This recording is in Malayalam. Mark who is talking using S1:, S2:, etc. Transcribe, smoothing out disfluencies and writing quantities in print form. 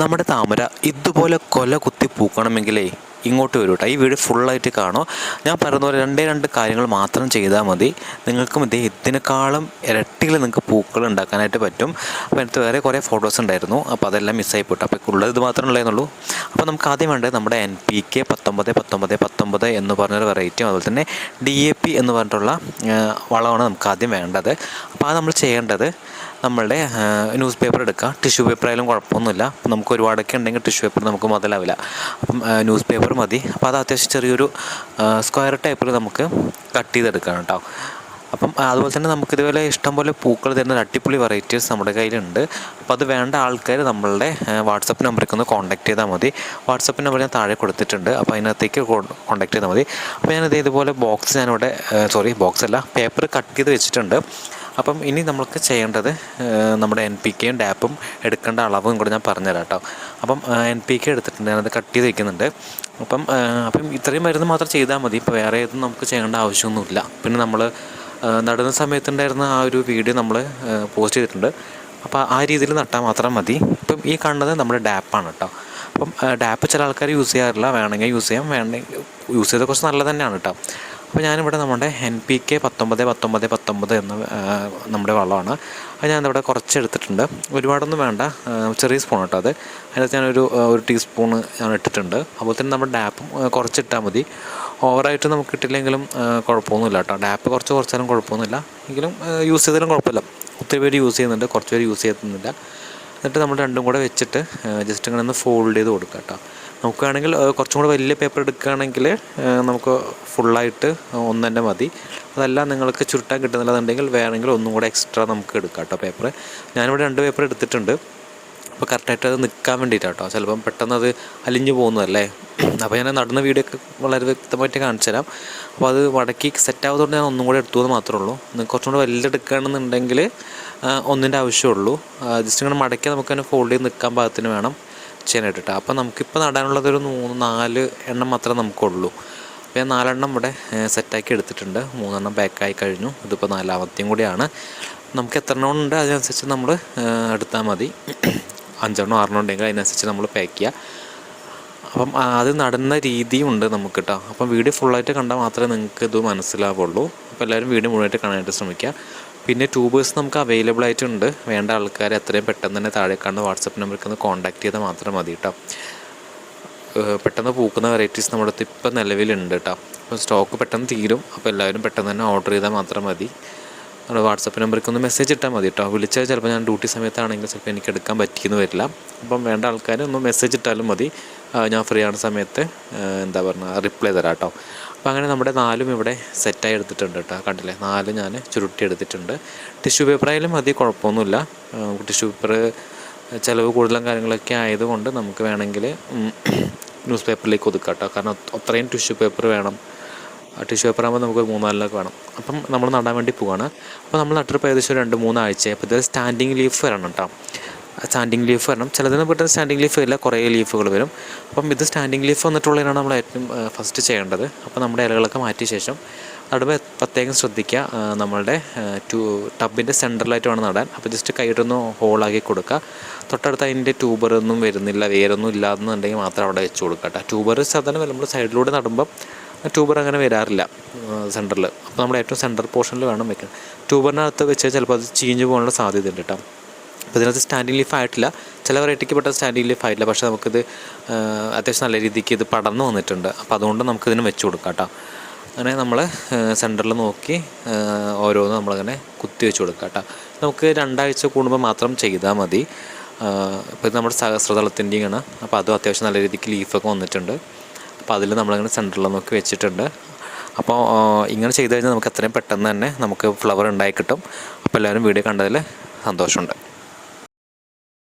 S1: നമ്മുടെ താമര ഇതുപോലെ കൊല കുത്തി പൂക്കണമെങ്കിലേ ഇങ്ങോട്ട് വരൂ കേട്ടോ. ഈ വീഡിയോ ഫുള്ളായിട്ട് കാണും. ഞാൻ പറയുന്ന പോലെ രണ്ട് കാര്യങ്ങൾ മാത്രം ചെയ്താൽ മതി. നിങ്ങൾക്കും ഇതിനേക്കാളും ഇരട്ടിയിൽ നിങ്ങൾക്ക് പൂക്കൾ ഉണ്ടാക്കാനായിട്ട് പറ്റും. അപ്പോൾ എനിക്ക് വേറെ കുറേ ഫോട്ടോസ് ഉണ്ടായിരുന്നു, അപ്പോൾ അതെല്ലാം മിസ്സായി പോയിട്ട്. അപ്പോൾ ഉള്ളത് ഇത് മാത്രമേ ഉള്ളതെന്നുള്ളൂ. അപ്പോൾ നമുക്ക് ആദ്യം വേണ്ടത് നമ്മുടെ NPK 19 എന്ന് പറഞ്ഞൊരു വെറൈറ്റിയും അതുപോലെ തന്നെ DAP എന്ന് പറഞ്ഞിട്ടുള്ള വളമാണ് നമുക്ക് ആദ്യം വേണ്ടത്. അപ്പോൾ അത് നമ്മൾ ചെയ്യേണ്ടത് നമ്മളുടെ ന്യൂസ് പേപ്പർ എടുക്കുക. ടിഷ്യൂ പേപ്പർ ആയാലും കുഴപ്പമൊന്നുമില്ല. അപ്പം നമുക്ക് ഒരുപാടൊക്കെ ഉണ്ടെങ്കിൽ ടിഷ്യൂ പേപ്പർ നമുക്ക് മുതലാവില്ല. അപ്പം ന്യൂസ് പേപ്പർ മതി. അപ്പോൾ അത് അത്യാവശ്യം ചെറിയൊരു സ്ക്വയർ ടൈപ്പിൽ നമുക്ക് കട്ട് ചെയ്തെടുക്കണം കേട്ടോ. അപ്പം അതുപോലെ തന്നെ നമുക്കിതുപോലെ ഇഷ്ടംപോലെ പൂക്കൾ തരുന്ന അടിപൊളി വെറൈറ്റീസ് നമ്മുടെ കയ്യിലുണ്ട്. അപ്പോൾ അത് വേണ്ട ആൾക്കാർ നമ്മളുടെ വാട്സപ്പ് നമ്പറിലേക്ക് ഒന്ന് കോൺടാക്ട് ചെയ്താൽ മതി. വാട്സപ്പ് നമ്പർ ഞാൻ താഴെ കൊടുത്തിട്ടുണ്ട്. അപ്പോൾ അതിനകത്തേക്ക് കോൺടാക്ട് ചെയ്താൽ മതി. അപ്പോൾ ഞാനത് ഇതുപോലെ പേപ്പർ കട്ട് ചെയ്ത് വെച്ചിട്ടുണ്ട്. അപ്പം ഇനി നമുക്ക് ചെയ്യേണ്ടത് നമ്മുടെ NPKയും DAPും എടുക്കേണ്ട അളവും കൂടെ ഞാൻ പറഞ്ഞുതരാം കേട്ടോ. അപ്പം NPK എടുത്തിട്ടുണ്ട്, ഞാനത് കട്ട് ചെയ്ത് വയ്ക്കുന്നുണ്ട്. അപ്പം ഇത്രയും മരുന്ന് മാത്രം ചെയ്താൽ മതി. ഇപ്പോൾ വേറെ ഏതും നമുക്ക് ചെയ്യേണ്ട ആവശ്യമൊന്നുമില്ല. പിന്നെ നമ്മൾ നടുന്ന സമയത്തുണ്ടായിരുന്ന ആ ഒരു വീഡിയോ നമ്മൾ പോസ്റ്റ് ചെയ്തിട്ടുണ്ട്. അപ്പോൾ ആ രീതിയിൽ നട്ടാൽ മാത്രം മതി. ഇപ്പം ഈ കാണുന്നത് നമ്മുടെ DAPാണ് കേട്ടോ. അപ്പം DAP ചില ആൾക്കാർ യൂസ് ചെയ്യാറില്ല, വേണമെങ്കിൽ യൂസ് ചെയ്യാം, വേണമെങ്കിൽ യൂസ് ചെയ്താൽ കുറച്ച് നല്ലത് തന്നെയാണ് കേട്ടോ. അപ്പോൾ ഞാനിവിടെ നമ്മുടെ NPK 19 എന്ന നമ്മുടെ വളമാണ്. അത് ഞാനിവിടെ കുറച്ച് എടുത്തിട്ടുണ്ട്, ഒരുപാടൊന്നും വേണ്ട, ചെറിയ സ്പൂൺ കേട്ടോ. അതിനകത്ത് ഞാനൊരു ടീസ്പൂണ് ഞാൻ ഇട്ടിട്ടുണ്ട്. അതുപോലെ തന്നെ നമ്മുടെ DAPും കുറച്ചിട്ടാൽ മതി. ഓവറായിട്ട് നമുക്ക് ഇട്ടില്ലെങ്കിലും കുഴപ്പമൊന്നുമില്ല കേട്ടോ. DAP കുറച്ചാലും കുഴപ്പമൊന്നുമില്ല, എങ്കിലും യൂസ് ചെയ്താലും കുഴപ്പമില്ല. ഒത്തിരി പേര് യൂസ് ചെയ്യുന്നുണ്ട്, കുറച്ച് പേര് യൂസ് ചെയ്യുന്നില്ല. എന്നിട്ട് നമ്മൾ രണ്ടും കൂടെ വെച്ചിട്ട് ജസ്റ്റ് ഇങ്ങനെ ഒന്ന് ഫോൾഡ് ചെയ്ത് കൊടുക്കാം കേട്ടോ. നമുക്ക് വേണമെങ്കിൽ കുറച്ചും കൂടെ വലിയ പേപ്പർ എടുക്കുകയാണെങ്കിൽ നമുക്ക് ഫുള്ളായിട്ട് ഒന്ന് തന്നെ മതി. അതല്ല നിങ്ങൾക്ക് ചുരുട്ടാൻ കിട്ടുന്നില്ലെന്നുണ്ടെങ്കിൽ വേണമെങ്കിൽ ഒന്നും കൂടെ എക്സ്ട്രാ നമുക്ക് എടുക്കാം കേട്ടോ പേപ്പർ. ഞാനിവിടെ 2 പേപ്പർ എടുത്തിട്ടുണ്ട്. അപ്പോൾ കറക്റ്റായിട്ട് അത് നിൽക്കാൻ വേണ്ടിയിട്ടാണ് കേട്ടോ. ചിലപ്പം പെട്ടെന്ന് അത് അലിഞ്ഞു പോകുന്നതല്ലേ. അപ്പോൾ ഞാൻ നടുന്ന വീഡിയോ ഒക്കെ വളരെ വ്യക്തമായിട്ട് കാണിച്ചു തരാം. അപ്പോൾ അത് മടക്കി സെറ്റ് ആവുന്നതുകൊണ്ട് ഞാൻ ഒന്നും കൂടെ എടുത്തു എന്ന് മാത്രമേ ഉള്ളൂ. നിങ്ങൾക്ക് കുറച്ചും കൂടെ വലുത് എടുക്കുകയാണെന്നുണ്ടെങ്കിൽ ഒന്നിൻ്റെ ആവശ്യമുള്ളൂ. ജസ്റ്റ് ഇങ്ങനെ മടക്കി നമുക്ക് തന്നെ ഫോൾഡ് ചെയ്ത് നിൽക്കാൻ പാകത്തിന് വേണം ചെയ്യാനായിട്ട് കേട്ടോ. അപ്പോൾ നമുക്കിപ്പോൾ നടാനുള്ളതൊരു 3-4 എണ്ണം മാത്രമേ നമുക്കുള്ളൂ. അപ്പോൾ ഞാൻ 4 എണ്ണം ഇവിടെ സെറ്റാക്കി എടുത്തിട്ടുണ്ട്. 3 എണ്ണം പാക്കായി കഴിഞ്ഞു. ഇതിപ്പോൾ 4ാമത്തെയും കൂടിയാണ്. നമുക്ക് എത്ര എണ്ണം ഉണ്ട് അതിനനുസരിച്ച് നമ്മൾ എടുത്താൽ മതി. 5 എണ്ണം 6 എണ്ണം ഉണ്ടെങ്കിൽ അതിനനുസരിച്ച് നമ്മൾ പാക്ക് ചെയ്യുക. അപ്പം അത് നടുന്ന രീതിയും ഉണ്ട് നമുക്ക് കേട്ടോ. അപ്പം വീഡിയോ ഫുള്ളായിട്ട് കണ്ടാൽ മാത്രമേ നിങ്ങൾക്ക് ഇത് മനസ്സിലാവുള്ളൂ. അപ്പോൾ എല്ലാവരും വീഡിയോ മുഴുവനായിട്ട് കാണാനായിട്ട് ശ്രമിക്കുക. പിന്നെ ട്യൂബേഴ്സ് നമുക്ക് അവൈലബിൾ ആയിട്ടുണ്ട്. വേണ്ട ആൾക്കാർ എത്രയും പെട്ടെന്ന് തന്നെ താഴെ കാണുന്ന വാട്സപ്പ് നമ്പറിൽ ഒന്ന് കോൺടാക്ട് ചെയ്താൽ മാത്രം മതി കേട്ടോ. പെട്ടെന്ന് പൂക്കുന്ന വെറൈറ്റീസ് നമ്മുടെ അടുത്ത് ഇപ്പം നിലവിലുണ്ട് കേട്ടോ. അപ്പോൾ സ്റ്റോക്ക് പെട്ടെന്ന് തീരും. അപ്പോൾ എല്ലാവരും പെട്ടെന്ന് തന്നെ ഓർഡർ ചെയ്താൽ മാത്രം മതി. നമ്മുടെ വാട്സപ്പ് നമ്പറിലേക്ക് ഒന്ന് മെസ്സേജ് ഇട്ടാൽ മതി കേട്ടോ. വിളിച്ചാൽ ചിലപ്പോൾ ഞാൻ ഡ്യൂട്ടി സമയത്താണെങ്കിൽ ചിലപ്പോൾ എനിക്ക് എടുക്കാൻ പറ്റിയെന്ന് വരില്ല. അപ്പം വേണ്ട ആൾക്കാർ ഒന്ന് മെസ്സേജ് ഇട്ടാലും മതി. ഞാൻ ഫ്രീ ആവുന്ന സമയത്ത് റിപ്ലൈ തരാം കേട്ടോ. അപ്പോൾ അങ്ങനെ നമ്മുടെ 4ഉം ഇവിടെ സെറ്റായി എടുത്തിട്ടുണ്ട് കേട്ടോ. കണ്ടില്ലേ, 4 ഞാൻ ചുരുട്ടി എടുത്തിട്ടുണ്ട്. ടിഷ്യൂ പേപ്പറായാലും മതി, കുഴപ്പമൊന്നുമില്ല. ടിഷ്യൂ പേപ്പർ ചിലവ് കൂടുതലും കാര്യങ്ങളൊക്കെ ആയതുകൊണ്ട് നമുക്ക് വേണമെങ്കിൽ ന്യൂസ് പേപ്പറിലേക്ക് ഒതുക്കാം കേട്ടോ. കാരണം അത്രയും ടിഷ്യൂ പേപ്പർ വേണം. ടിഷ്യൂ പേപ്പർ ആകുമ്പോൾ നമുക്ക് 3-4 വേണം. അപ്പം നമ്മൾ നടാൻ വേണ്ടി പോവാണ്. അപ്പോൾ നമ്മൾ നട്ടിപ്പോൾ ഏകദേശം 2-3 ആഴ്ച. അപ്പോൾ ഇത് സ്റ്റാൻഡിങ് ലീഫ് വരണം കേട്ടോ. സ്റ്റാൻഡിങ് ലീഫ് വരണം. ചിലതിന് പെട്ടെന്ന് സ്റ്റാൻഡിങ് ലീഫ് വരില്ല, കുറേ ലീഫുകൾ വരും. അപ്പം ഇത് സ്റ്റാൻഡിങ് ലീഫ് വന്നിട്ടുള്ളതിനാണ് നമ്മൾ ഏറ്റവും ഫസ്റ്റ് ചെയ്യേണ്ടത്. അപ്പോൾ നമ്മുടെ ഇലകളൊക്കെ മാറ്റിയ ശേഷം നടുമ്പോൾ പ്രത്യേകം ശ്രദ്ധിക്കുക. നമ്മളുടെ ടബിൻ്റെ സെൻറ്ററിലായിട്ട് വേണം നടാൻ. അപ്പോൾ ജസ്റ്റ് കൈയിട്ടൊന്ന് ഹോളാക്കി കൊടുക്കുക. തൊട്ടടുത്ത് അതിൻ്റെ ട്യൂബറൊന്നും വരുന്നില്ല, വേരൊന്നും ഇല്ലാതെന്നുണ്ടെങ്കിൽ മാത്രം അവിടെ വെച്ച് കൊടുക്കുക കേട്ടോ. ട്യൂബർ സാധാരണ നമ്മൾ സൈഡിലൂടെ നടുമ്പം ട്യൂബർ അങ്ങനെ വരാറില്ല സെൻറ്ററിൽ. അപ്പോൾ നമ്മൾ ഏറ്റവും സെൻറ്റർ പോർഷനിൽ വേണം വെക്കാൻ. ട്യൂബറിനകത്ത് വെച്ചാൽ ചിലപ്പോൾ അത് ചീഞ്ഞ് പോകാനുള്ള സാധ്യത ഉണ്ട് കേട്ടോ. അപ്പോൾ ഇതിനകത്ത് സ്റ്റാൻഡിങ് ലീഫ് ആയിട്ടില്ല. ചില വെറൈറ്റിക്ക് പെട്ട സ്റ്റാൻഡിങ് ലീഫ് ആയിട്ടില്ല. പക്ഷേ നമുക്കിത് അത്യാവശ്യം നല്ല രീതിക്ക് ഇത് പടർന്നു വന്നിട്ടുണ്ട്. അപ്പോൾ അതുകൊണ്ട് നമുക്കിതിന് വെച്ച് കൊടുക്കാം കേട്ടോ. അങ്ങനെ നമ്മൾ സെൻറ്ററിൽ നോക്കി ഓരോന്ന് നമ്മളങ്ങനെ കുത്തി വെച്ച് കൊടുക്കാം കേട്ടോ. നമുക്ക് 2 ആഴ്ച കൂടുമ്പോൾ മാത്രം ചെയ്താൽ മതി. ഇപ്പോൾ ഇത് നമ്മുടെ സഹസ്രദളത്തിൻ്റെയാണ്. അപ്പോൾ അതും അത്യാവശ്യം നല്ല രീതിക്ക് ലീഫൊക്കെ വന്നിട്ടുണ്ട്. അപ്പോൾ അതിൽ നമ്മളങ്ങനെ സെൻറ്ററിൽ നോക്കി വെച്ചിട്ടുണ്ട്. അപ്പോൾ ഇങ്ങനെ ചെയ്ത് കഴിഞ്ഞാൽ നമുക്ക് എത്രയും പെട്ടെന്ന് തന്നെ നമുക്ക് ഫ്ലവർ ഉണ്ടായി കിട്ടും. അപ്പോൾ എല്ലാവരും വീഡിയോ കണ്ടതിൽ സന്തോഷമുണ്ട്.